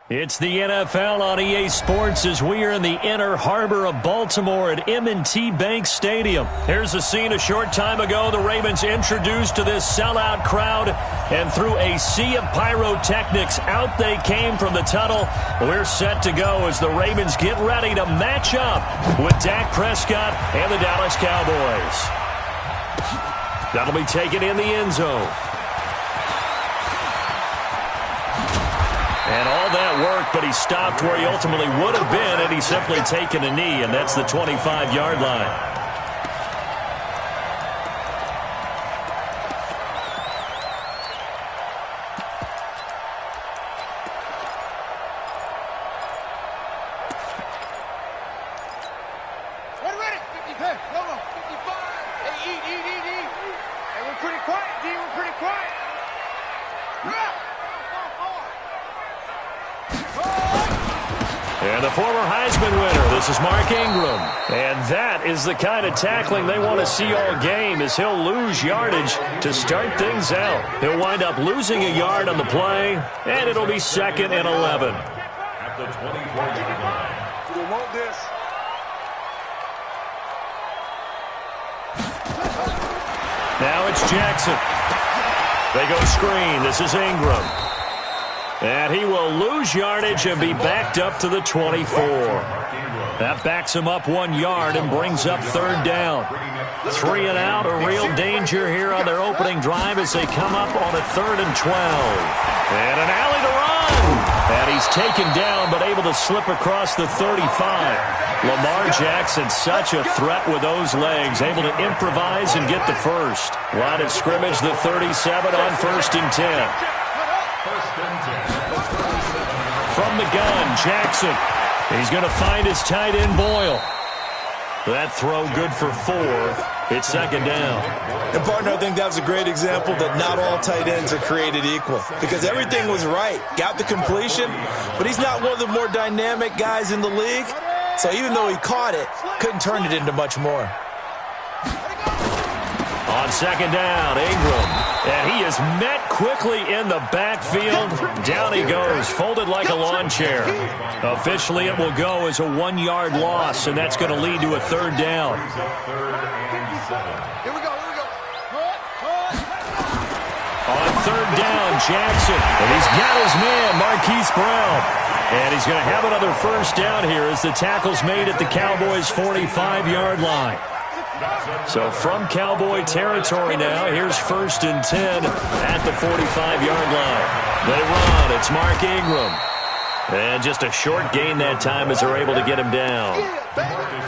It's the NFL on EA Sports as we are in the inner harbor of Baltimore at M&T Bank Stadium. Here's a scene a short time ago. The Ravens introduced to this sellout crowd, and through a sea of pyrotechnics, out they came from the tunnel. We're set to go as the Ravens get ready to match up with Dak Prescott and the Dallas Cowboys. That'll be taken in the end zone. And all that work, but he stopped where he ultimately would have been had he simply taken a knee, and that's the 25-yard line. And the former Heisman winner, this is Mark Ingram. And that is the kind of tackling they want to see all game, as he'll lose yardage to start things out. He'll wind up losing a yard on the play, and it'll be 2nd and 11. At the 24-yard line. We want this. Now it's Jackson. They go screen. This is Ingram. And he will lose yardage and be backed up to the 24. That backs him up 1 yard and brings up 3rd down. 3 and out, a real danger here on their opening drive as they come up on a 3rd and 12. And an alley to run. And he's taken down but able to slip across the 35. Lamar Jackson, such a threat with those legs, able to improvise and get the first. Line of scrimmage, the 37 on 1st and 10. From the gun, Jackson. He's going to find his tight end, Boyle. That throw good for 4. It's 2nd down. And, partner, I think that was a great example that not all tight ends are created equal, because everything was right. Got the completion, but he's not one of the more dynamic guys in the league. So even though he caught it, couldn't turn it into much more. On 2nd down, Ingram. And he is met quickly in the backfield. Down he goes, folded like a lawn chair. Officially, it will go as a 1-yard loss, and that's going to lead to a 3rd down. Here we go. On 3rd down, Jackson. And he's got his man, Marquise Brown. And he's going to have another 1st down here as the tackle's made at the Cowboys' 45-yard line. So from Cowboy territory now, here's 1st and 10 at the 45-yard line. They run. It's Mark Ingram. And just a short gain that time as they're able to get him down.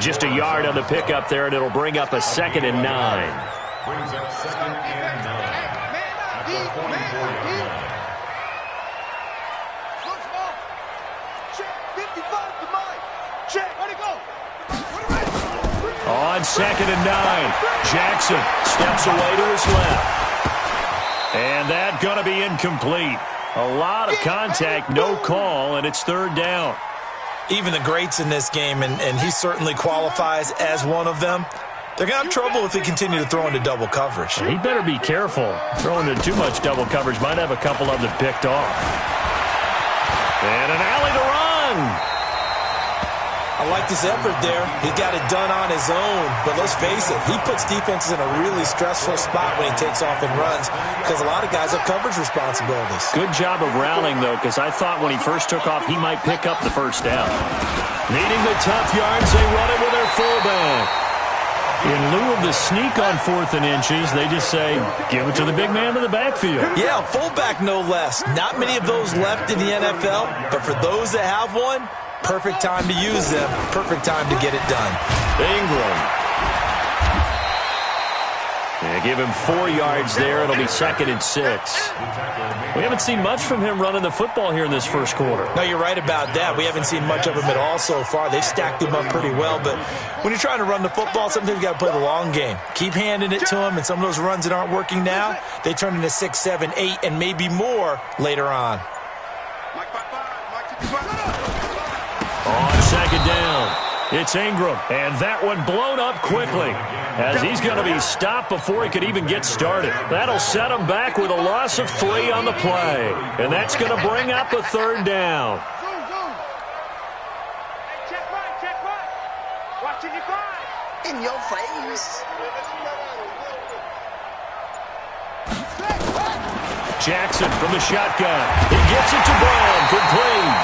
Just a yard on the pickup there, and it'll bring up a 2nd and 9. Brings up 2nd and 9 at the 44. On 2nd and 9, Jackson steps away to his left. And that's going to be incomplete. A lot of contact, no call, and it's 3rd down. Even the greats in this game, and he certainly qualifies as one of them, they're going to have trouble if they continue to throw into double coverage. He better be careful. Throwing into too much double coverage might have a couple of them picked off. And an alley to run. I like this effort there. He got it done on his own. But let's face it, he puts defenses in a really stressful spot when he takes off and runs, because a lot of guys have coverage responsibilities. Good job of rallying, though, because I thought when he first took off, he might pick up the 1st down. Needing the tough yards, they run it with their fullback. In lieu of the sneak on 4th and inches, they just say, give it to the big man in the backfield. Yeah, fullback no less. Not many of those left in the NFL, but for those that have one, perfect time to use them. Perfect time to get it done. Ingram. They give him 4 yards there. It'll be 2nd and 6. We haven't seen much from him running the football here in this 1st quarter. No, you're right about that. We haven't seen much of him at all so far. They've stacked him up pretty well. But when you're trying to run the football, sometimes you got to play the long game. Keep handing it to him, and some of those runs that aren't working now, they turn into 6, 7, 8, and maybe more later on. On 2nd down, it's Ingram, and that one blown up quickly as he's going to be stopped before he could even get started. That'll set him back with a loss of 3 on the play, and that's going to bring up a 3rd down. in your face. Jackson from the shotgun. He gets it to Brown. Complete.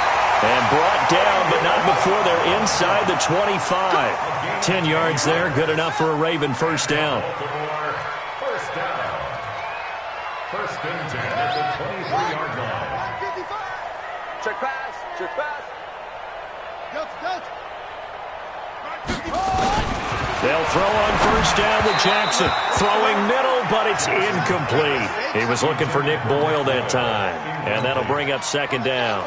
And brought down, but not before they're inside the 25. 10 yards there. Good enough for a Raven first down. First down. First and 10 at the 23-yard line. Check pass. Check pass. They'll throw on first down with Jackson. Throwing middle, but it's incomplete. He was looking for Nick Boyle that time. And that'll bring up second down.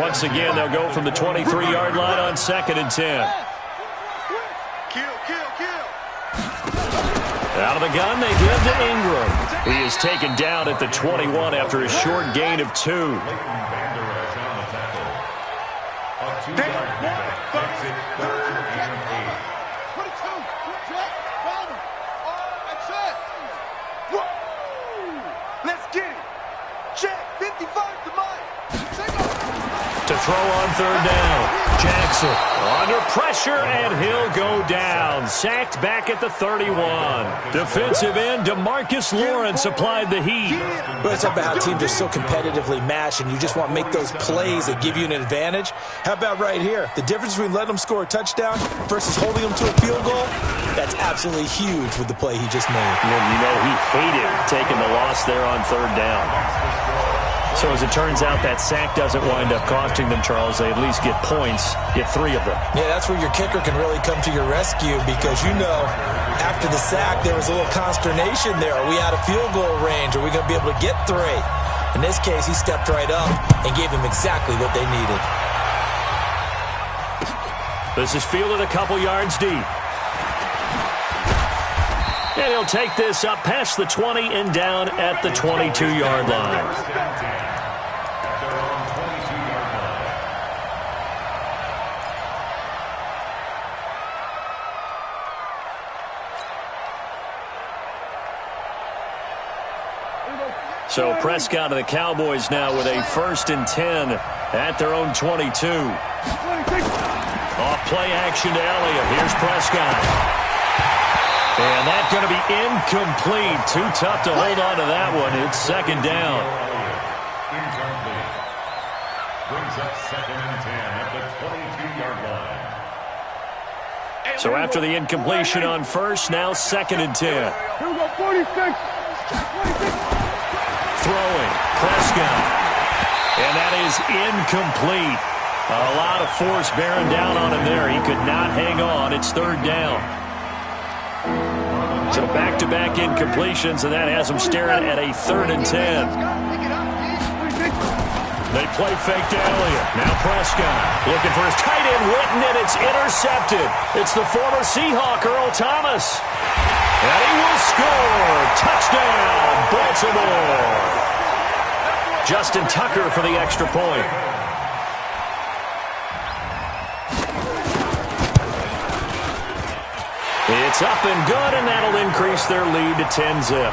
Once again, they'll go from the 23-yard line on second and 10. Out of the gun, they give to Ingram. He is taken down at the 21 after a short gain of 2. To throw on third down. Jackson under pressure, and he'll go down. Sacked back at the 31. Defensive end DeMarcus Lawrence applied the heat. Well, it's about how teams are so competitively matched, and you just want to make those plays that give you an advantage. How about right here? The difference between letting them score a touchdown versus holding them to a field goal, that's absolutely huge with the play he just made. You know, he hated taking the loss there on third down. So as it turns out, that sack doesn't wind up costing them, Charles. They at least get points, get 3 of them. Yeah, that's where your kicker can really come to your rescue because, you know, after the sack, there was a little consternation there. Are we out of field goal range? Are we going to be able to get 3? In this case, he stepped right up and gave them exactly what they needed. This is fielded a couple yards deep. And he'll take this up past the 20 and down at the 22-yard line. So Prescott and the Cowboys now with a 1st and 10 at their own 22. Off play action to Elliott. Here's Prescott. And that's going to be incomplete. Too tough to hold on to that one. It's second down. Incomplete. Brings up 2nd and 10 at the 22-yard line. So after the incompletion on first, now 2nd and 10. Here we go, 46. Throwing, Prescott. And that is incomplete. A lot of force bearing down on him there. He could not hang on. It's 3rd down. So back-to-back incompletions, and that has him staring at a 3rd and 10. They play fake to Elliott. Now Prescott looking for his tight end, Witten, and it's intercepted. It's the former Seahawk, Earl Thomas. And he will score. Touchdown, Baltimore. Justin Tucker for the extra point. It's up and good, and that'll increase their lead to 10-zip.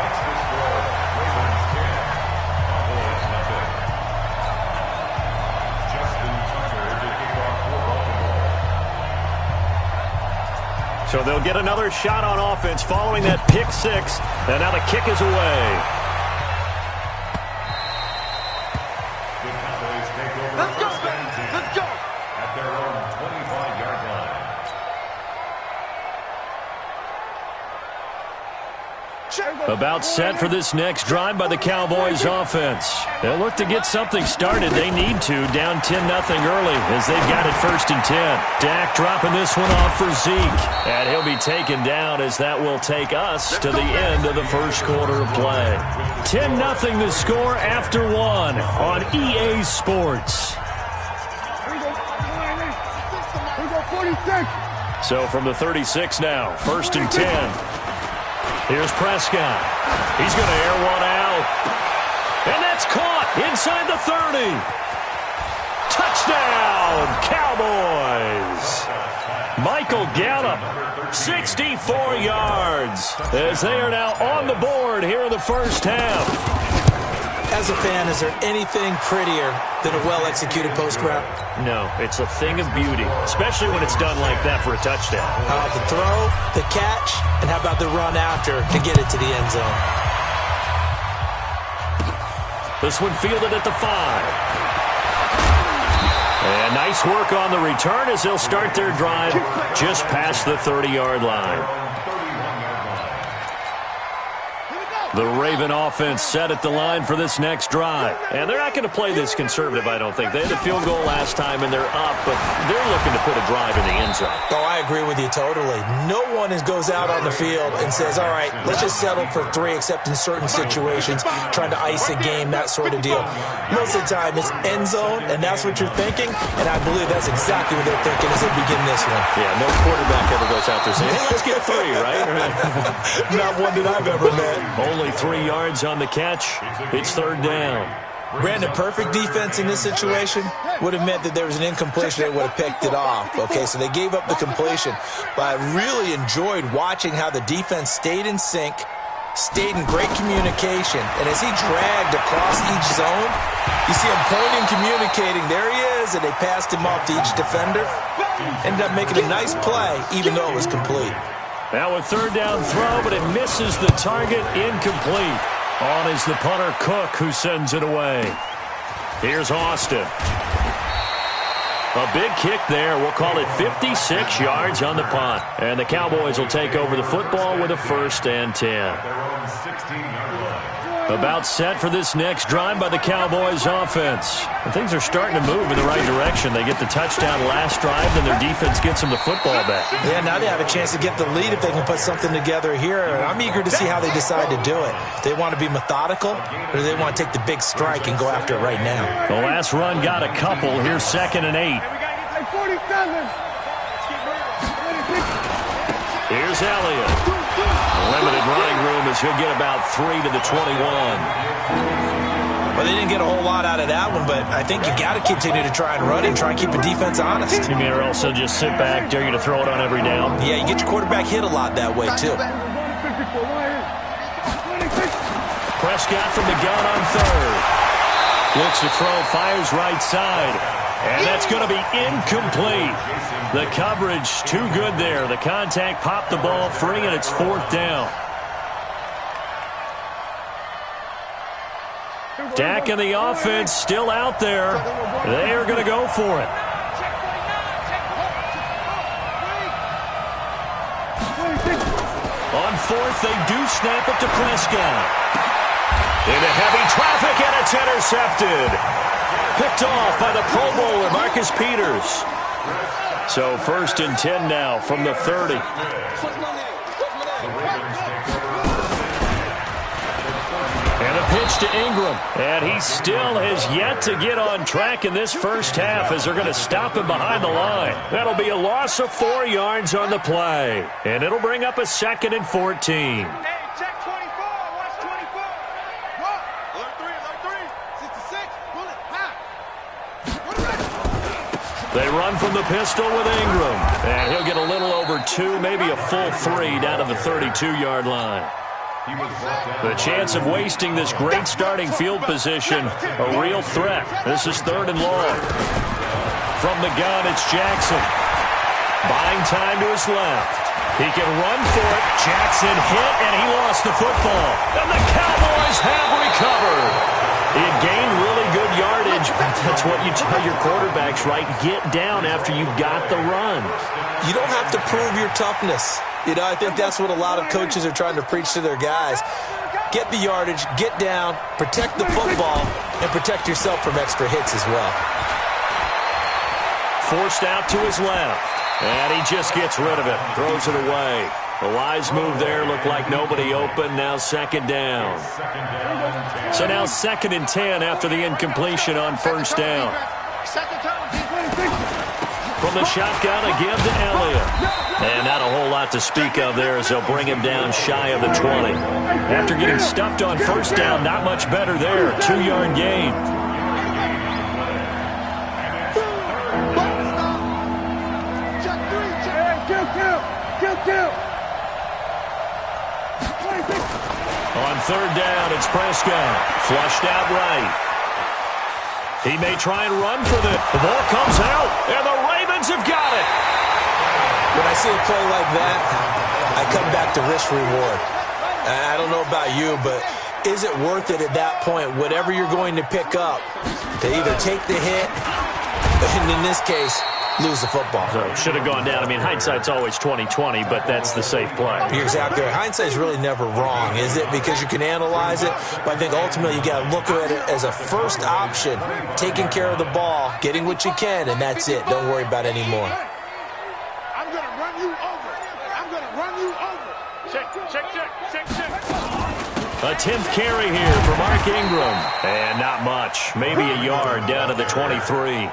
So they'll get another shot on offense following that pick 6, and now the kick is away. Let's go. At their own 25-yard line. About set for this next drive by the Cowboys offense. They'll look to get something started. They need to, down 10-0 early as they've got it 1st and 10. Dak dropping this one off for Zeke. And he'll be taken down as that will take us to the end of the first quarter of play. 10-0 the score after 1 on EA Sports. So from the 36 now, 1st and 10. Here's Prescott. He's going to air one out. And that's caught inside the 30. Touchdown, Cowboys. Michael Gallup, 64 yards, as they are now on the board here in the first half. As a fan, is there anything prettier than a well-executed post route? No, it's a thing of beauty, especially when it's done like that for a touchdown. How about the throw, the catch, and how about the run after to get it to the end zone? This one fielded at the 5. And nice work on the return as they'll start their drive just past the 30-yard line. The Raven offense set at the line for this next drive. And they're not going to play this conservative, I don't think. They had a field goal last time, and they're up, but they're looking to put a drive in the end zone. Oh, I agree with you totally. No one goes out on the field and says, all right, let's just settle for 3, except in certain situations, trying to ice a game, that sort of deal. Most of the time, it's end zone, and that's what you're thinking, and I believe that's exactly what they're thinking as they begin this one. Yeah, no quarterback ever goes out there saying, hey, let's get 3, right? Not one that I've ever met. Only 3 yards on the catch. It's 3rd down. Brandon, perfect defense in this situation would have meant that there was an incompletion. They would have picked it off. Okay, so they gave up the completion. But I really enjoyed watching how the defense stayed in sync, stayed in great communication. And as he dragged across each zone, you see him pointing, communicating. There he is, and they passed him off to each defender. Ended up making a nice play, even though it was complete. Now a 3rd down throw, but it misses the target, incomplete. On is the punter, Cook, who sends it away. Here's Austin. A big kick there. We'll call it 56 yards on the punt. And the Cowboys will take over the football with a 1st and 10. About set for this next drive by the Cowboys offense. And things are starting to move in the right direction. They get the touchdown last drive, then their defense gets them the football back. Yeah, now they have a chance to get the lead if they can put something together here. And I'm eager to see how they decide to do it. They want to be methodical, or do they want to take the big strike and go after it right now? The last run got a couple. Here's 2nd and 8. Here's Elliott. Limited running room as he'll get about 3 to the 21. Well, they didn't get a whole lot out of that one, but I think you got to continue to try and run and try and keep the defense honest. You mean or else they'll just sit back, dare you to throw it on every down? Yeah, you get your quarterback hit a lot that way, too. Prescott from the gun on 3rd. Looks to throw, fires right side. And that's going to be incomplete. The coverage too good there. The contact popped the ball free, and it's 4th down. Dak and the offense still out there. They are going to go for it. On 4th, they do snap it to Prescott. Into heavy traffic, and it's intercepted. Picked off by the Pro Bowler, Marcus Peters. So 1st and 10 now from the 30. And a pitch to Ingram. And he still has yet to get on track in this first half as they're going to stop him behind the line. That'll be a loss of 4 yards on the play. And it'll bring up a 2nd and 14. They run from the pistol with Ingram. And he'll get a little over 2, maybe a full 3 down to the 32-yard line. The chance of wasting this great starting field position, a real threat. This is 3rd and long. From the gun, it's Jackson. Buying time to his left. He can run for it. Jackson hit, and he lost the football. And the Cowboys have recovered. He had gained really good yardage, but that's what you tell your quarterbacks, right? Get down after you've got the run. You don't have to prove your toughness. You know, I think that's what a lot of coaches are trying to preach to their guys. Get the yardage, get down, protect the football, and protect yourself from extra hits as well. Forced out to his left, and he just gets rid of it, throws it away. The wise move there, looked like nobody open, now 2nd down. So now 2nd and 10 after the incompletion on 1st down. From the shotgun again to Elliott. And not a whole lot to speak of there as they'll bring him down shy of the 20. After getting stuffed on 1st down, not much better there, 2-yard gain. On third down. It's Prescott. Flushed out right. He may try and run for the ball comes out, and the Ravens have got it. When I see a play like that, I come back to risk-reward. I don't know about you, but is it worth it at that point, whatever you're going to pick up, to either take the hit, and in this case, lose the football? So should have gone down. I mean, hindsight's always 20/20, but that's the safe play. You're exactly right. Hindsight's really never wrong, is it? Because you can analyze it, but I think ultimately you got to look at it as a first option, taking care of the ball, getting what you can, and that's it. Don't worry about it anymore. I'm going to run you over. I'm going to run you over. Check. A 10th carry here for Mark Ingram. And not much. Maybe a yard down to the 23.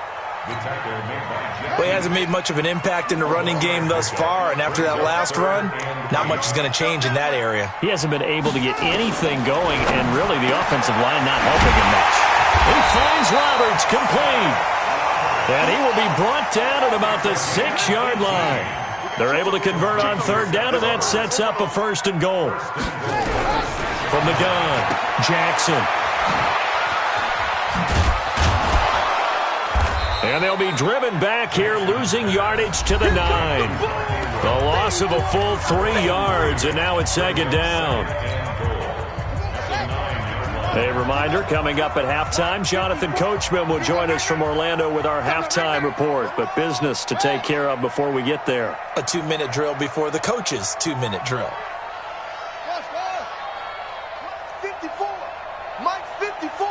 Well, he hasn't made much of an impact in the running game thus far, and after that last run, not much is going to change in that area. He hasn't been able to get anything going, and really the offensive line not helping him much. He finds Roberts, complete. And he will be brought down at about the 6-yard line. They're able to convert on third down, and that sets up a 1st and goal. From the gun, Jackson. And they'll be driven back here, losing yardage to the 9. The loss of a full 3 yards, and now it's 2nd down. A reminder, coming up at halftime, Jonathan Coachman will join us from Orlando with our halftime report. But business to take care of before we get there. A 2-minute drill before the coach's 2-minute drill. 54. Mike 54.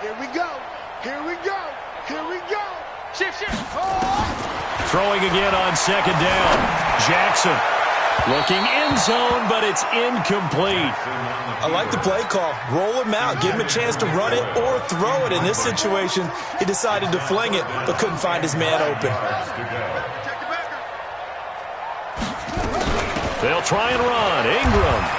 Here we go. Shift. Oh. Throwing again on 2nd down. Jackson looking end zone, but it's incomplete. I like the play call. Roll him out. Give him a chance to run it or throw it. In this situation, he decided to fling it, but couldn't find his man open. They'll try and run. Ingram.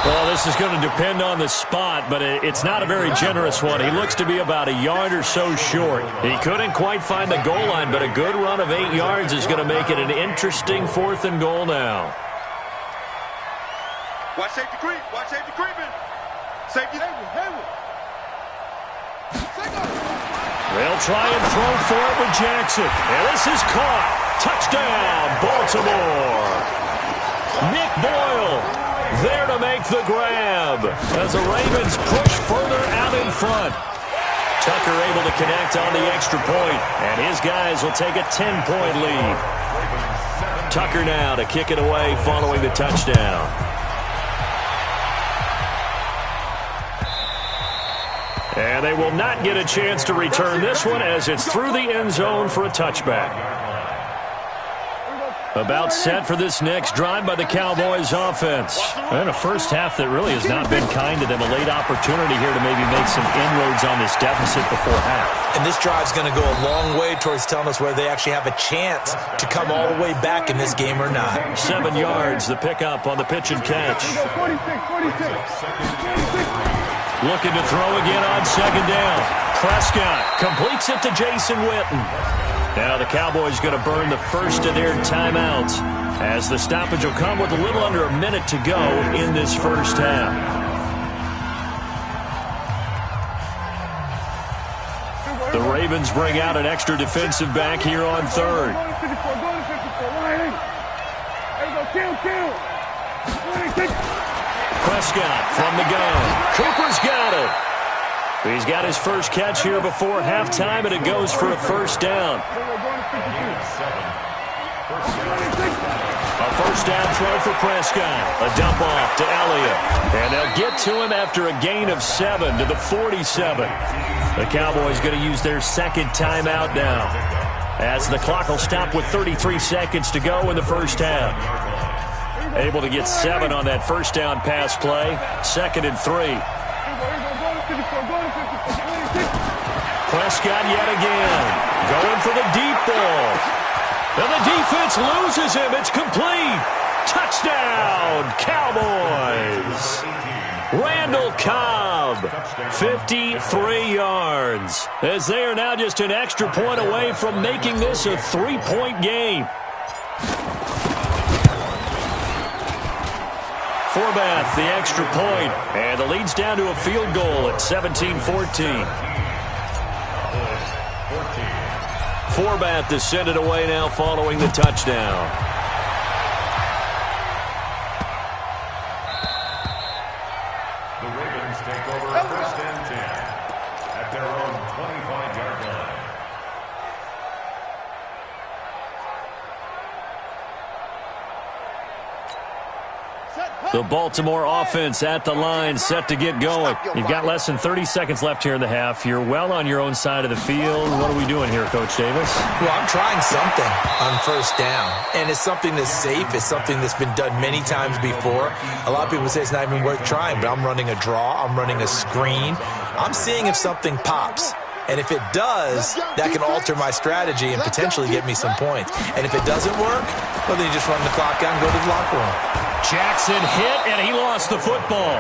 Well, this is going to depend on the spot, but it's not a very generous one. He looks to be about a yard or so short. He couldn't quite find the goal line, but a good run of 8 yards is going to make it an interesting 4th and goal now. Watch safety creep. Safety. Hayward. They'll try and throw for it with Jackson. And this is caught. Touchdown, Baltimore. Nick Boyle there to make the grab as the Ravens push further out in front. Tucker able to connect on the extra point, and his guys will take a 10-point lead. Tucker now to kick it away following the touchdown. And they will not get a chance to return this one as it's through the end zone for a touchback. About set for this next drive by the Cowboys offense. And a first half that really has not been kind to them. A late opportunity here to maybe make some inroads on this deficit before half. And this drive's going to go a long way towards telling us whether they actually have a chance to come all the way back in this game or not. 7 yards, the pickup on the pitch and catch. Looking to throw again on 2nd down. Prescott completes it to Jason Witten. Now the Cowboys going to burn the first of their timeouts as the stoppage will come with a little under a minute to go in this first half. The Ravens bring out an extra defensive back here on 3rd. Prescott from the gun. Cooper's got it. He's got his first catch here before halftime, and it goes for a 1st down. A 1st down throw for Prescott. A dump off to Elliott. And they'll get to him after a gain of 7 to the 47. The Cowboys going to use their 2nd timeout now, as the clock will stop with 33 seconds to go in the first half. Able to get 7 on that 1st down pass play. 2nd and 3. Prescott yet again, going for the deep ball. And the defense loses him. It's complete. Touchdown, Cowboys. Randall Cobb, 53 yards, as they are now just an extra point away from making this a 3-point game. Forbath, the extra point, and the lead's down to a field goal at 17-14. Forbath to send it away now following the touchdown. The Ravens take over first and 10 at their own 25-yard line. The Baltimore offense at the line, set to get going. You've got less than 30 seconds left here in the half. You're well on your own side of the field. What are we doing here, Coach Davis? Well, I'm trying something on first down, and it's something that's safe. It's something that's been done many times before. A lot of people say it's not even worth trying, but I'm running a draw. I'm running a screen. I'm seeing if something pops. And if it does, that can alter my strategy and potentially get me some points. And if it doesn't work, well, then you just run the clock out and go to the locker room. Jackson hit, and he lost the football.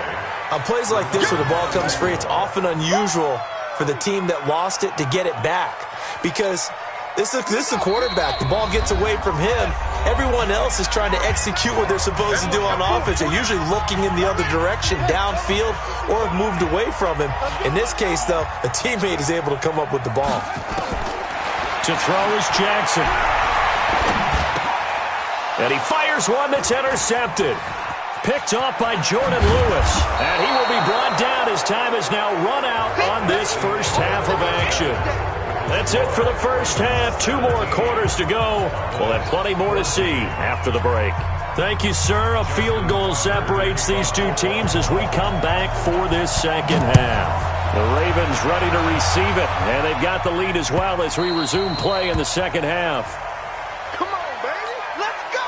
On plays like this where the ball comes free, it's often unusual for the team that lost it to get it back. Because this is a quarterback. The ball gets away from him. Everyone else is trying to execute what they're supposed to do on offense. They're usually looking in the other direction, downfield, or have moved away from him. In this case, though, a teammate is able to come up with the ball. To throw is Jackson. And he fires one that's intercepted. Picked off by Jordan Lewis. And he will be brought down as time is now run out on this first half of action. That's it for the first half. 2 more quarters to go. We'll have plenty more to see after the break. Thank you, sir. A field goal separates these two teams as we come back for this second half. The Ravens ready to receive it, and they've got the lead as well as we resume play in the second half. Come on, baby. Let's go.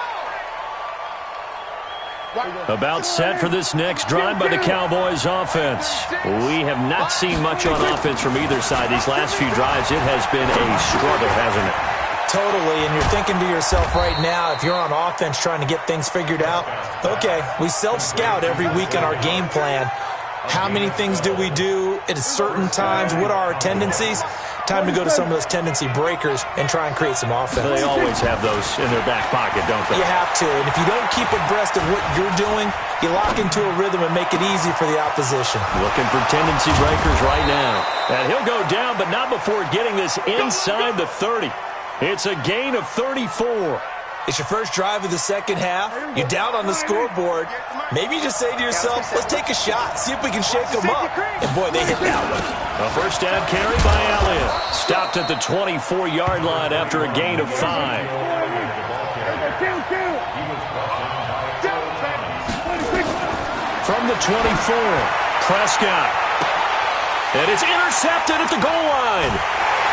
About set for this next drive by the Cowboys offense. We have not seen much on offense from either side. These last few drives, it has been a struggle, hasn't it? Totally, and you're thinking to yourself right now, if you're on offense trying to get things figured out, okay, we self-scout every week on our game plan. How many things do we do at certain times? What are our tendencies? Time to go to some of those tendency breakers and try and create some offense. They always have those in their back pocket, don't they? You have to, and if you don't keep abreast of what you're doing, you lock into a rhythm and make it easy for the opposition. Looking for tendency breakers right now. And he'll go down, but not before getting this inside the 30. It's a gain of 34. It's your first drive of the second half. You're down on the scoreboard. Maybe you just say to yourself, let's take a shot, see if we can shake them up. And, boy, they hit that one. A first down carry by Elliott. Stopped at the 24-yard line after a gain of 5. From the 24, Prescott. And it's intercepted at the goal line.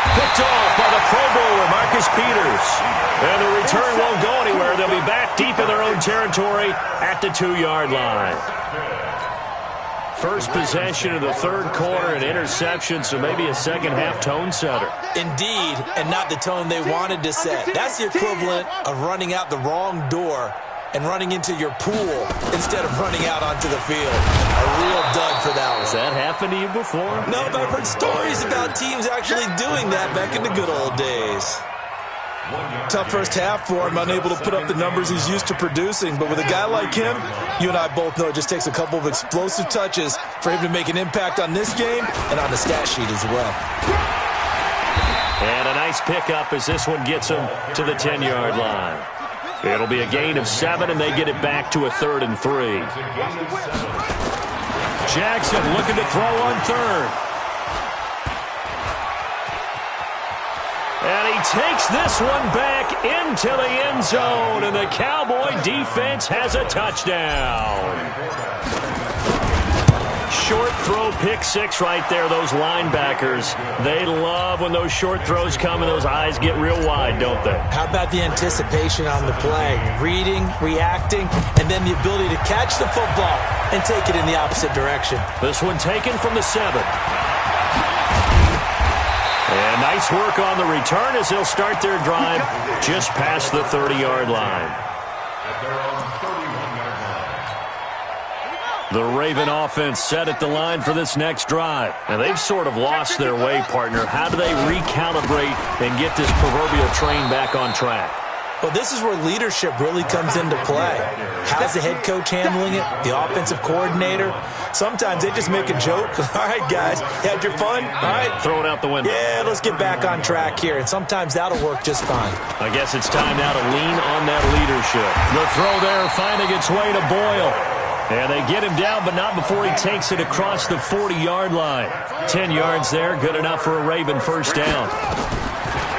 Picked off by the Pro Bowler, Marcus Peters. And the return won't go anywhere. They'll be back deep in their own territory at the 2-yard line. First possession of the third quarter, an interception, so maybe a second-half tone setter. Indeed, and not the tone they wanted to set. That's the equivalent of running out the wrong door and running into your pool instead of running out onto the field. A real dud for that one. Has that happened to you before? No, but I've heard stories about teams actually doing that back in the good old days. Tough first half for him, unable to put up the numbers he's used to producing. But with a guy like him, you and I both know it just takes a couple of explosive touches for him to make an impact on this game and on the stat sheet as well. And a nice pickup as this one gets him to the 10-yard line. It'll be a gain of 7, and they get it back to a 3rd and 3. Jackson looking to throw on 3rd. And he takes this one back into the end zone, and the Cowboy defense has a touchdown. Short throw, pick 6 right there. Those linebackers, they love when those short throws come and those eyes get real wide, don't they? How about the anticipation on the play? Reading, reacting, and then the ability to catch the football and take it in the opposite direction. This one taken from the 7. And nice work on the return as they'll start their drive just past the 30-yard line. At their own 31-yard line. The Raven offense set at the line for this next drive. And they've sort of lost their way, partner. How do they recalibrate and get this proverbial train back on track? Well, this is where leadership really comes into play. How's the head coach handling it? The offensive coordinator? Sometimes they just make a joke. All right, guys, you had your fun? All right. Throw it out the window. Yeah, let's get back on track here, and sometimes that'll work just fine. I guess it's time now to lean on that leadership. The throw there finding its way to Boyle. And they get him down, but not before he takes it across the 40-yard line. 10 yards there, good enough for a Raven first down.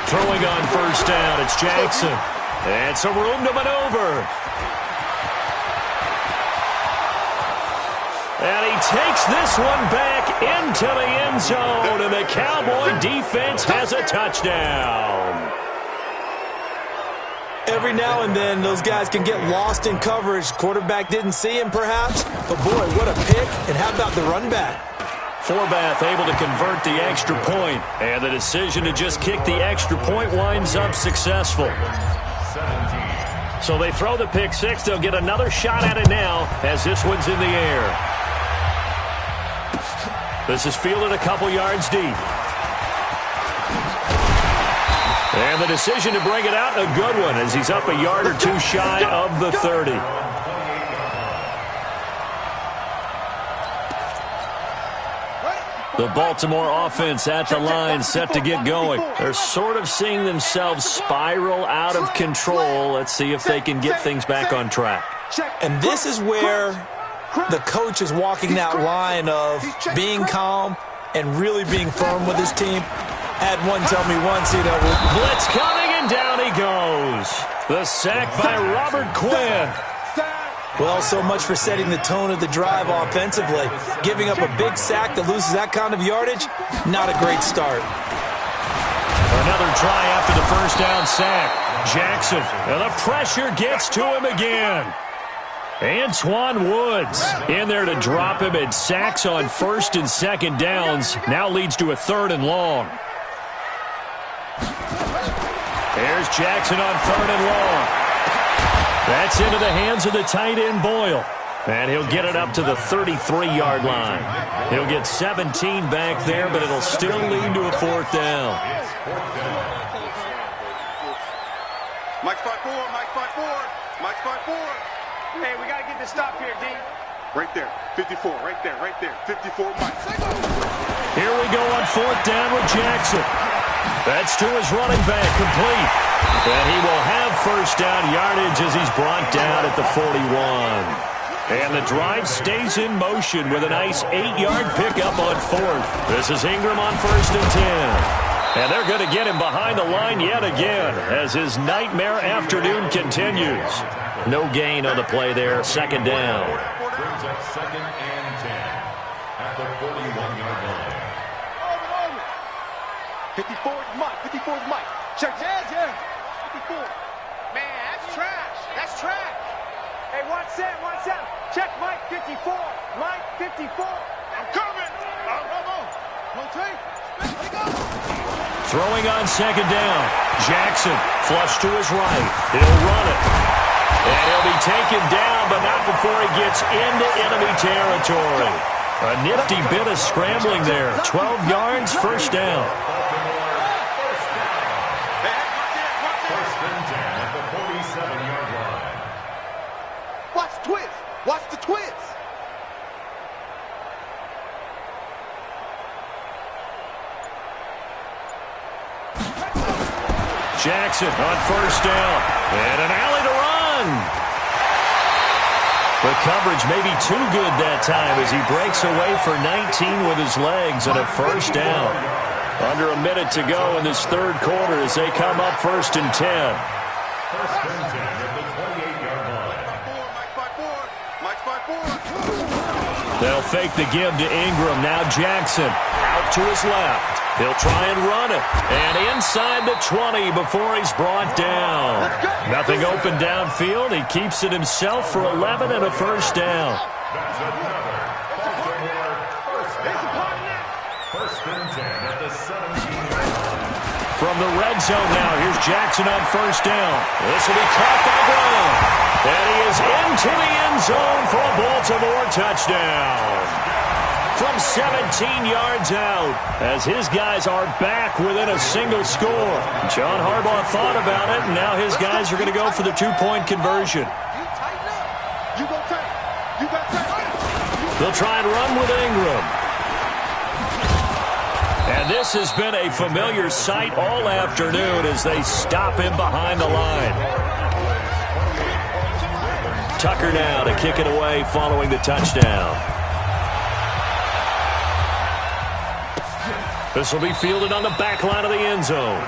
Throwing on first down, it's Jackson. And some room to maneuver. And he takes this one back into the end zone, and the Cowboy defense has a touchdown. Every now and then, those guys can get lost in coverage. Quarterback didn't see him, perhaps. But, boy, what a pick. And how about the run back? Forbath able to convert the extra point. And the decision to just kick the extra point winds up successful. So they throw the pick six. They'll get another shot at it now as this one's in the air. This is fielded a couple yards deep. And the decision to bring it out, a good one, as he's up a yard or two shy of the 30. The Baltimore offense at the line, set to get going. They're sort of seeing themselves spiral out of control. Let's see if they can get things back on track. And this is where the coach is walking that line of being calm and really being firm with his team. Had one tell me once, blitz coming, and down he goes. The sack by Robert Quinn. Well, so much for setting the tone of the drive offensively. Giving up a big sack that loses that kind of yardage, not a great start. Another try after the first down sack. Jackson, and the pressure gets to him again. Antoine Woods in there to drop him, and sacks on first and second downs. Now leads to a third and long. There's Jackson on third and long. That's into the hands of the tight end, Boyle. And he'll get it up to the 33-yard line. He'll get 17 back there, but it'll still lead to a fourth down. Mike 5-4, Mike 5-4, Mike 5-4. Hey, we got to get this stop here, D. Right there, 54, right there, 54, Mike. Here we go on fourth down with Jackson. That's to his running back, complete. And he will have first down yardage as he's brought down at the 41. And the drive stays in motion with a nice 8-yard pickup on fourth. This is Ingram on first and 10. And they're going to get him behind the line yet again as his nightmare afternoon continues. No gain on the play there, second down. Brings up second and 10 at the 41-yard line. 54 is Mike, 54 is Mike. Check, yeah. 54. Man, that's trash. That's trash. Hey, watch that. Check Mike 54. Mike 54. I'm coming. No tape. Let me go. Throwing on second down. Jackson, flush to his right. He'll run it. And he'll be taken down, but not before he gets into enemy territory. A nifty bit of scrambling there. 12 yards, first down. First and 10 at the 47-yard line. Watch the twist. Jackson on first down. And an alley to run. The coverage may be too good that time as he breaks away for 19 with his legs and a first down. Under a minute to go in this third quarter as they come up first and 10. First and 10 at the 28-yard line. Mike 5-4. They'll fake the give to Ingram. Now Jackson out to his left. He'll try and run it. And inside the 20 before he's brought down. Nothing open downfield. He keeps it himself for 11 and a first down. That's another Baltimore first down. First and 10 at the 17-yard line. From the red zone now, here's Jackson on first down. This will be caught by Brown. And he is into the end zone for a Baltimore touchdown. from 17 yards out as his guys are back within a single score. John Harbaugh thought about it, and now his guys are going to go for the two-point conversion. They'll try and run with Ingram. And this has been a familiar sight all afternoon as they stop him behind the line. Tucker now to kick it away following the touchdown. This will be fielded on the back line of the end zone.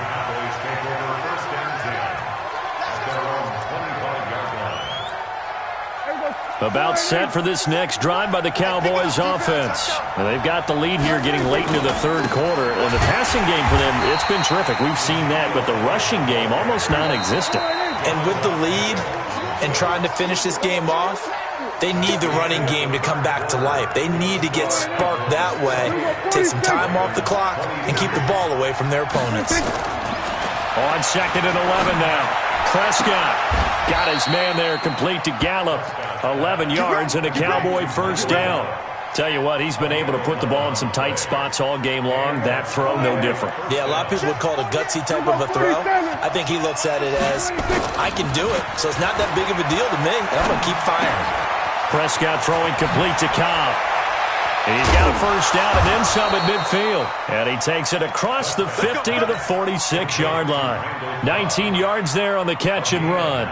About set for this next drive by the Cowboys offense. They've got the lead here getting late into the third quarter. And the passing game for them, it's been terrific. We've seen that, but the rushing game almost non-existent. And with the lead and trying to finish this game off, they need the running game to come back to life. They need to get sparked that way, take some time off the clock, and keep the ball away from their opponents. On 2nd and 11 now. Prescott got his man there complete to Gallup. 11 yards and a Cowboy first down. Tell you what, he's been able to put the ball in some tight spots all game long. That throw, no different. Yeah, a lot of people would call it a gutsy type of a throw. I think he looks at it as, I can do it, so it's not that big of a deal to me, and I'm going to keep firing. Prescott throwing complete to Cobb. He's got a first down and then some at midfield. And he takes it across the 50 to the 46-yard line. 19 yards there on the catch and run.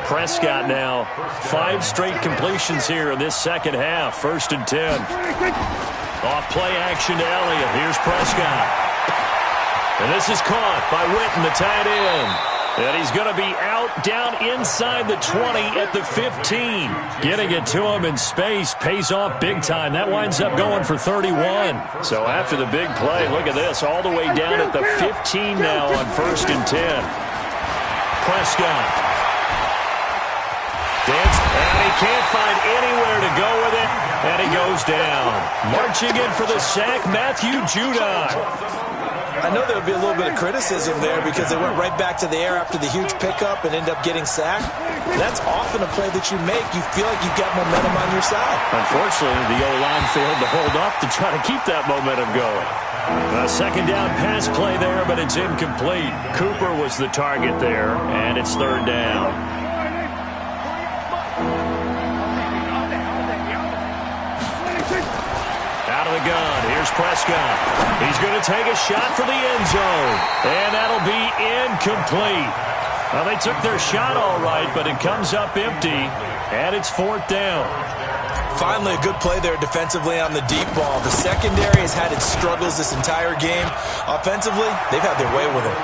Prescott now 5 straight completions here in this second half. 1st and 10. Off play action to Elliott. Here's Prescott. And this is caught by Witten, the tight end. And he's going to be out down inside the 20 at the 15. Getting it to him in space pays off big time. That winds up going for 31. So after the big play, look at this. All the way down at the 15 now on 1st and 10. Prescott. And he can't find anywhere to go with it. And he goes down. Marching in for the sack, Matthew Judon. I know there would be a little bit of criticism there because they went right back to the air after the huge pickup and end up getting sacked. That's often a play that you make. You feel like you've got momentum on your side. Unfortunately, the O-line failed to hold up to try to keep that momentum going. A second down pass play there, but it's incomplete. Cooper was the target there, and it's 3rd down. Out of the gun, here's Prescott. He's going to take a shot for the end zone, and that'll be incomplete. Well, they took their shot all right, but it comes up empty, and it's 4th down. Finally, a good play there defensively on the deep ball. The secondary has had its struggles this entire game. Offensively, they've had their way with it.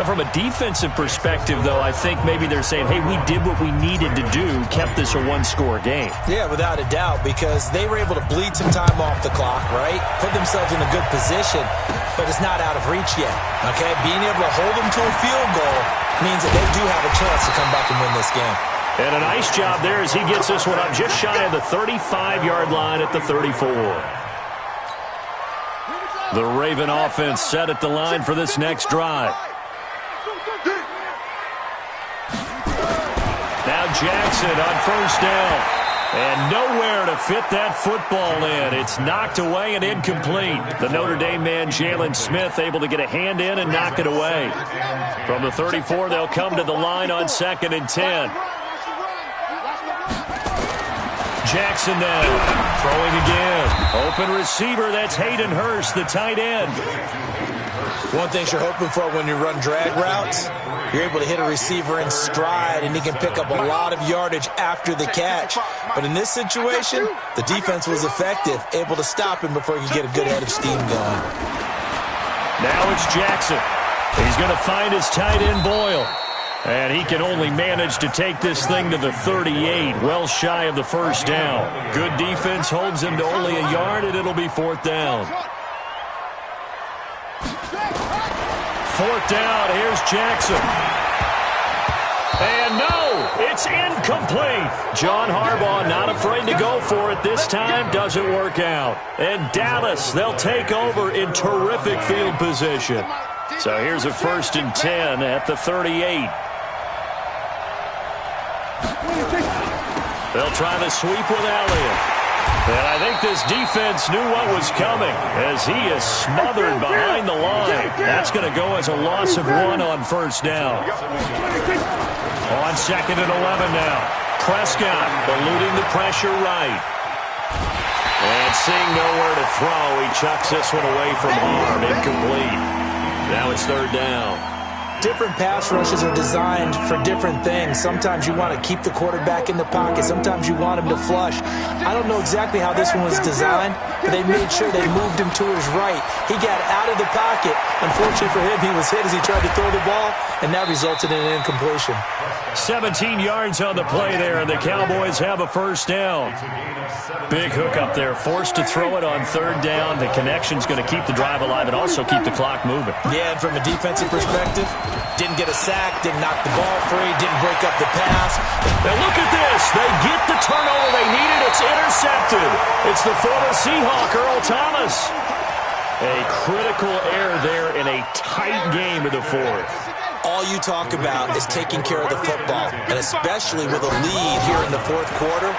From a defensive perspective, though, I think maybe they're saying, hey, we did what we needed to do, kept this a one-score game. Yeah, without a doubt, because they were able to bleed some time off the clock, right? Put themselves in a good position, but it's not out of reach yet, okay? Being able to hold them to a field goal means that they do have a chance to come back and win this game. And a nice job there as he gets this one up just shy of the 35-yard line at the 34. The Raven offense set at the line for this next drive. Now Jackson on first down. And nowhere to fit that football in. It's knocked away and incomplete. The Notre Dame man, Jalen Smith, able to get a hand in and knock it away. From the 34, they'll come to the line on 2nd and 10. Jackson now, throwing again. Open receiver, that's Hayden Hurst, the tight end. One thing you're hoping for when you run drag routes, you're able to hit a receiver in stride, and he can pick up a lot of yardage after the catch. But in this situation, the defense was effective, able to stop him before he could get a good head of steam going. Now it's Jackson. He's going to find his tight end, Boyle. And he can only manage to take this thing to the 38, well shy of the first down. Good defense holds him to only a yard, and it'll be 4th down. 4th down, here's Jackson. And no, it's incomplete. John Harbaugh not afraid to go for it this time, doesn't work out. And Dallas, they'll take over in terrific field position. So here's a 1st and 10 at the 38. They'll try the sweep with Elliott. And I think this defense knew what was coming as he is smothered behind the line. That's going to go as a loss of 1 on first down. On 2nd and 11 now. Prescott eluding the pressure right. And seeing nowhere to throw, he chucks this one away from harm. Incomplete. Now it's 3rd down. Different pass rushes are designed for different things. Sometimes you want to keep the quarterback in the pocket. Sometimes you want him to flush. I don't know exactly how this one was designed, but they made sure they moved him to his right. He got out of the pocket. Unfortunately for him, he was hit as he tried to throw the ball, and that resulted in an incompletion. 17 yards on the play there, and the Cowboys have a first down. Big hook up there, forced to throw it on 3rd down. The connection's going to keep the drive alive and also keep the clock moving. Yeah, and from a defensive perspective, didn't get a sack, didn't knock the ball free, didn't break up the pass. And look at this. They get the turnover they needed. It's intercepted. It's the former Seahawk, Earl Thomas. A critical error there in a tight game in the 4th. All you talk about is taking care of the football, and especially with a lead here in the 4th quarter,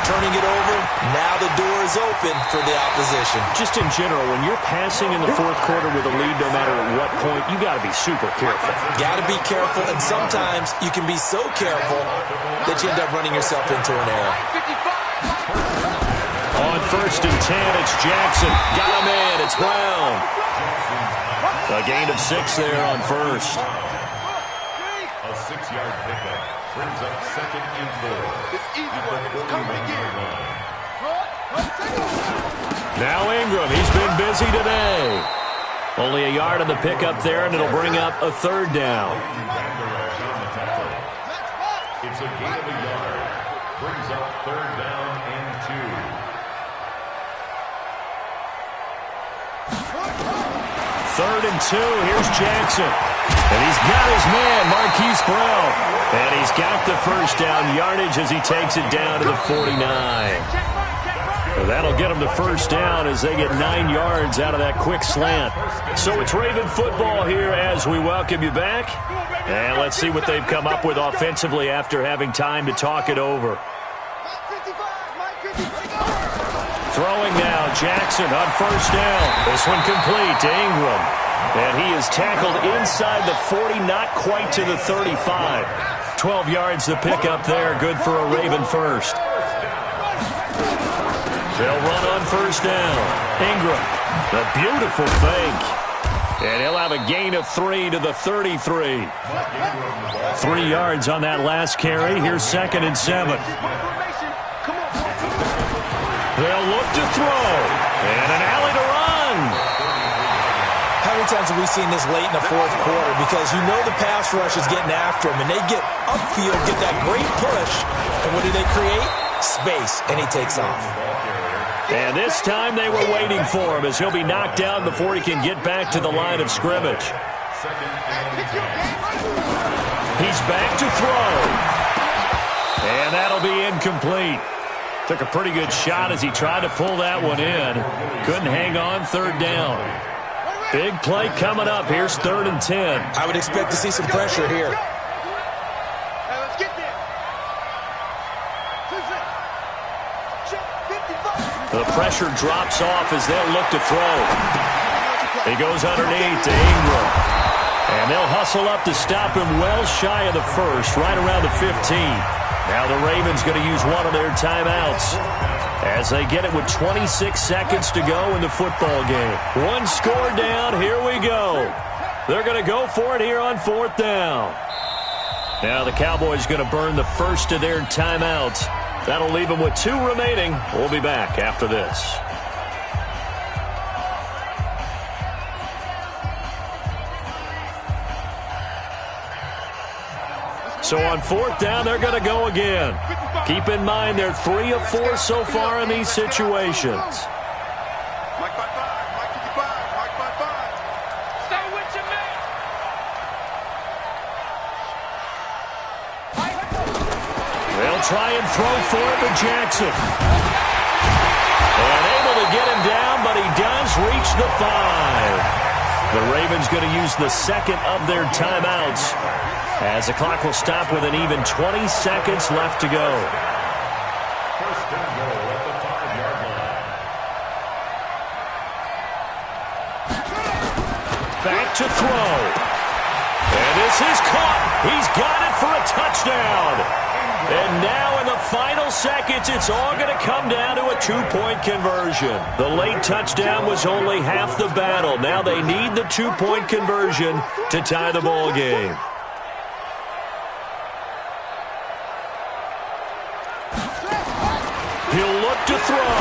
turning it over, now the door is open for the opposition. Just in general, when you're passing in the 4th quarter with a lead, no matter at what point, you got to be super careful. Got to be careful, and sometimes you can be so careful that you end up running yourself into an error. On 1st and 10, it's Jackson. Got a man. It's Brown. A gain of 6 there on 1st. A 6-yard pickup brings up 2nd and 4. It's easy work. It's coming again. Now Ingram. He's been busy today. Only a yard on the pickup there, and it'll bring up a 3rd down. It's a gain of a yard. Brings up 3rd down and 2. 3rd and 2. Here's Jackson. And he's got his man, Marquise Brown. And he's got the first down yardage as he takes it down to the 49. So that'll get them the first down as they get 9 yards out of that quick slant. So it's Raven football here as we welcome you back. And let's see what they've come up with offensively after having time to talk it over. Throwing now, Jackson on first down. This one complete to Ingram. And he is tackled inside the 40, not quite to the 35. 12 yards to pick up there, good for a Raven first. They'll run on first down. Ingram, the beautiful fake. And he'll have a gain of 3 to the 33. 3 yards on that last carry. Here's 2nd and 7. They'll look to throw. And an alley to run. How many times have we seen this late in the 4th quarter? Because you know the pass rush is getting after him, and they get upfield, get that great push. And what do they create? Space, and he takes off. And this time they were waiting for him as he'll be knocked down before he can get back to the line of scrimmage. He's back to throw. And that'll be incomplete. Took a pretty good shot as he tried to pull that one in. Couldn't hang on, 3rd down. Big play coming up. Here's 3rd and 10. I would expect to see some pressure here. Let's get there. The pressure drops off as they'll look to throw. He goes underneath to Ingram. And they'll hustle up to stop him well shy of the 1st, right around the 15. Now the Ravens going to use one of their timeouts as they get it with 26 seconds to go in the football game. One score down. Here we go. They're going to go for it here on 4th down. Now the Cowboys going to burn the first of their timeouts. That'll leave them with 2 remaining. We'll be back after this. So on 4th down, they're going to go again. Keep in mind, they're 3 of 4 so far in these situations. Mike 5-5, Mike 55, Mike 5-5. Stay with your man. They'll try and throw for it to Jackson. And able to get him down, but he does reach the 5. The Ravens going to use the 2nd of their timeouts as the clock will stop with an even 20 seconds left to go. First and goal at the 5-yard line. back to throw. And this is caught. He's got it for a touchdown. And now in the final seconds, it's all going to come down to a two-point conversion. The late touchdown was only half the battle. Now they need the two-point conversion to tie the ball game. He'll look to throw.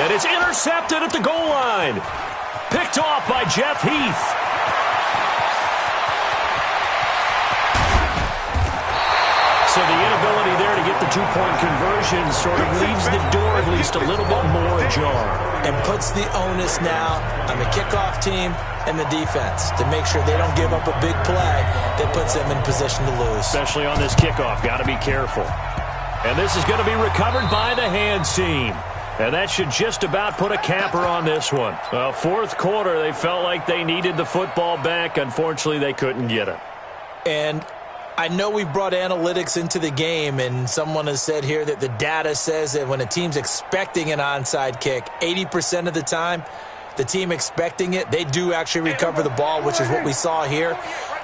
And it's intercepted at the goal line. Picked off by Jeff Heath. So the inability there to get the two-point conversion sort of leaves the door at least a little bit more ajar. And puts the onus now on the kickoff team and the defense to make sure they don't give up a big play that puts them in position to lose. Especially on this kickoff. Got to be careful. And this is going to be recovered by the hands team. And that should just about put a capper on this one. Well, fourth quarter, they felt like they needed the football back. Unfortunately, they couldn't get it. And I know we brought analytics into the game, and someone has said here that the data says that when a team's expecting an onside kick, 80% of the time, the team expecting it, they do actually recover the ball, which is what we saw here.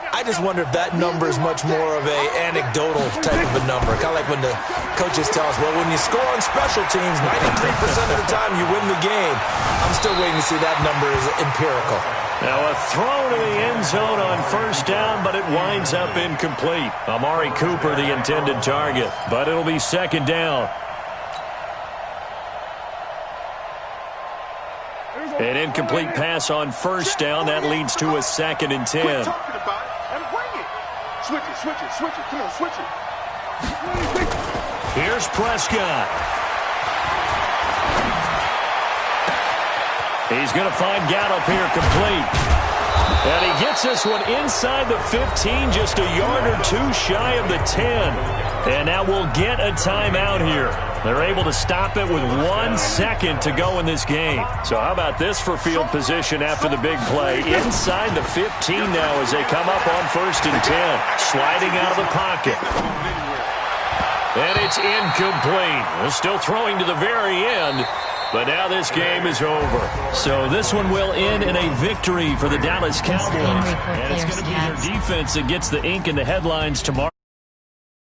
I just wonder if that number is much more of a anecdotal type of a number. Kind of like when the coaches tell us, well, when you score on special teams, 93% of the time you win the game. I'm still waiting to see that number is empirical. Now a throw to the end zone on first down, but it winds up incomplete. Amari Cooper, the intended target, but it'll be second down. An incomplete pass on first down. That leads to a 2nd and 10. Quit talking about it and bring it. Switch it, switch it, switch it. Come on, switch it. Here's Prescott. He's going to find Gallup here complete. And he gets this one inside the 15, just a yard or two shy of the 10. And now we'll get a timeout here. They're able to stop it with 1 second to go in this game. So how about this for field position after the big play? Inside the 15 now as they come up on 1st and 10. Sliding out of the pocket. And it's incomplete. They're still throwing to the very end. But now this game is over. So this one will end in a victory for the Dallas Cowboys. And it's going to be their defense that gets the ink in the headlines tomorrow.